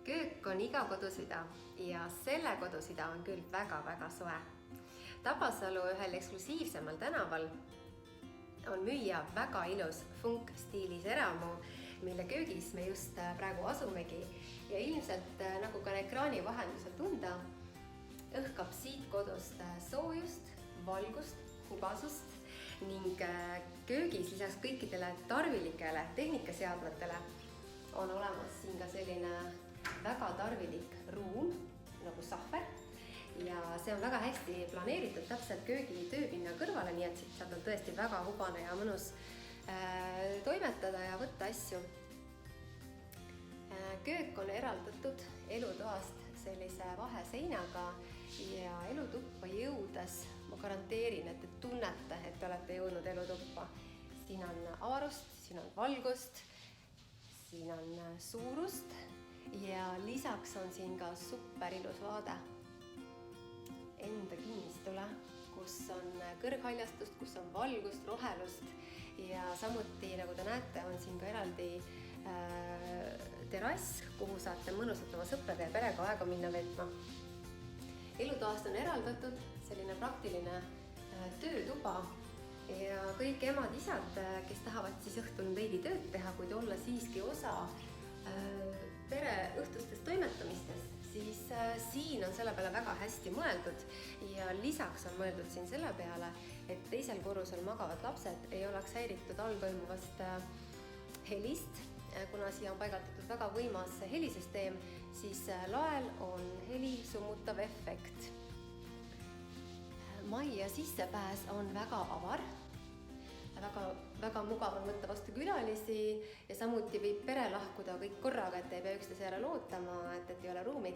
Köök on iga kodusüda ja selle kodusüda on küll väga-väga soe. Tabasalu ühel eksklusiivsemal tänaval on müüa väga ilus funkstiilis eramu, mille köögis me just praegu asumegi ja ilmselt nagu ka ekraani vahendusel tunda, õhkab siit kodust soojust, valgust, hubasust ning köögis lisaks kõikidele tarvilikele tehnikaseadmetele on olemas siin ka selline väga tarvilik ruum nagu sahver ja see on väga hästi planeeritud täpselt köögi tööpinna kõrvale, nii et sealt on tõesti väga hubane ja mõnus toimetada ja võtta asju. Köök on eraldatud elutoast sellise vaheseinaga ja elutuppa jõudes ma garanteerin, et te tunnete, et te olete jõudnud elutuppa. Siin on avarust, siin on valgust, siin on suurust ja lisaks on siin ka super ilus vaade enda kinnistule, kus on kõrghaljastust, kus on valgust, rohelust ja samuti, nagu te näete, on siin ka eraldi terrass, kuhu saate mõnusalt oma sõprade ja perega aega minna veetma. Elutoast on eraldatud selline praktiline töötuba ja kõik emad-isad, kes tahavad siis õhtul veidi tööd teha, kuid olla siiski osa pere õhtustest toimetamistest, siis siin on selle peale väga hästi mõeldud ja lisaks on mõeldud siin selle peale, et teisel korrusel magavad lapsed ei oleks häiritud all toimuvast helist, kuna siia on paigaldatud väga võimas helisüsteem, siis lael on heli summutav efekt. Majja sissepääs on väga avar, väga mugav on võtta vastu külalisi ja samuti võib pere lahkuda kõik korraga, et ei pea üksteise järele ootama, et ei ole ruumi.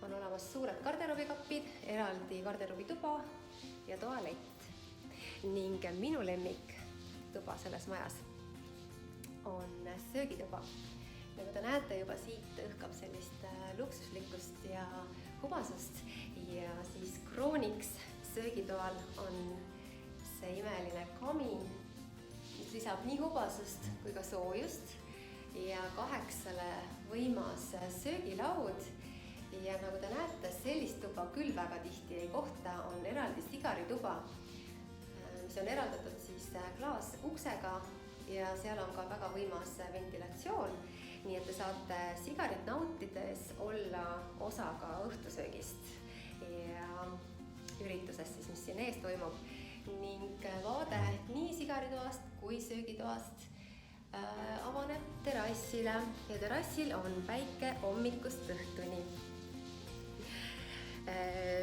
On olemas suured garderoobikapid, eraldi garderoobituba ja tualett. Ning minu lemmik tuba selles majas on söögituba. Nagu te näete, juba siit õhkab sellist luksuslikkust ja hubasust ja siis krooniks söögitoal on see imeline kamin, mis lisab nii hubasust kui ka soojust ja 8 võimas söögilaud ja nagu te näete, sellist tuba küll väga tihti ei kohta, on eraldi sigarituba, mis on eraldatud siis klaasuksega ja seal on ka väga võimas ventilatsioon, nii et te saate sigarit nautides olla osa ka õhtusöögist ja üritusest, mis siin ees toimub ning vaade nii sigaritoast kui söögitoast avaneb terrassile ja terrassil on päike hommikust õhtuni.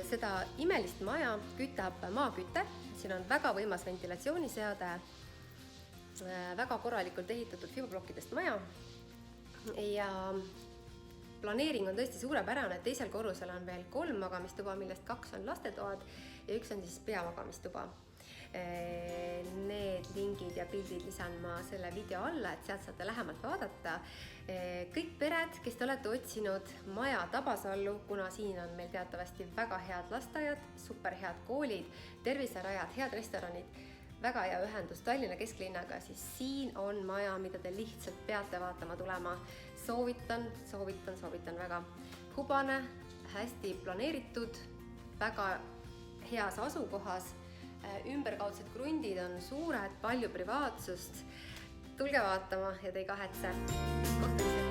Seda imelist maja kütab maaküte, siin on väga võimas ventilatsiooniseade, väga korralikult ehitatud fibroplokkidest maja ja planeering on tõesti suurepärane, et teisel korrusel on veel 3 magamistuba, millest 2 on lastetoad ja 1 on siis peamagamistuba. Need lingid ja pildid lisan ma selle video alla, et sealt saate lähemalt vaadata. Kõik pered, kes te olete otsinud maja Tabasallu, kuna siin on meil teatavasti väga head lasteaiad, super head koolid, terviserajad, head restoranid, väga hea ühendus Tallinna kesklinnaga, siis siin on maja, mida te lihtsalt peate vaatama tulema. Soovitan väga. Hubane, hästi planeeritud, väga heas asukohas, ümberkaudsed krundid on suured, palju privaatsust. Tulge vaatama ja te ei kahetse. Kohtumiseni!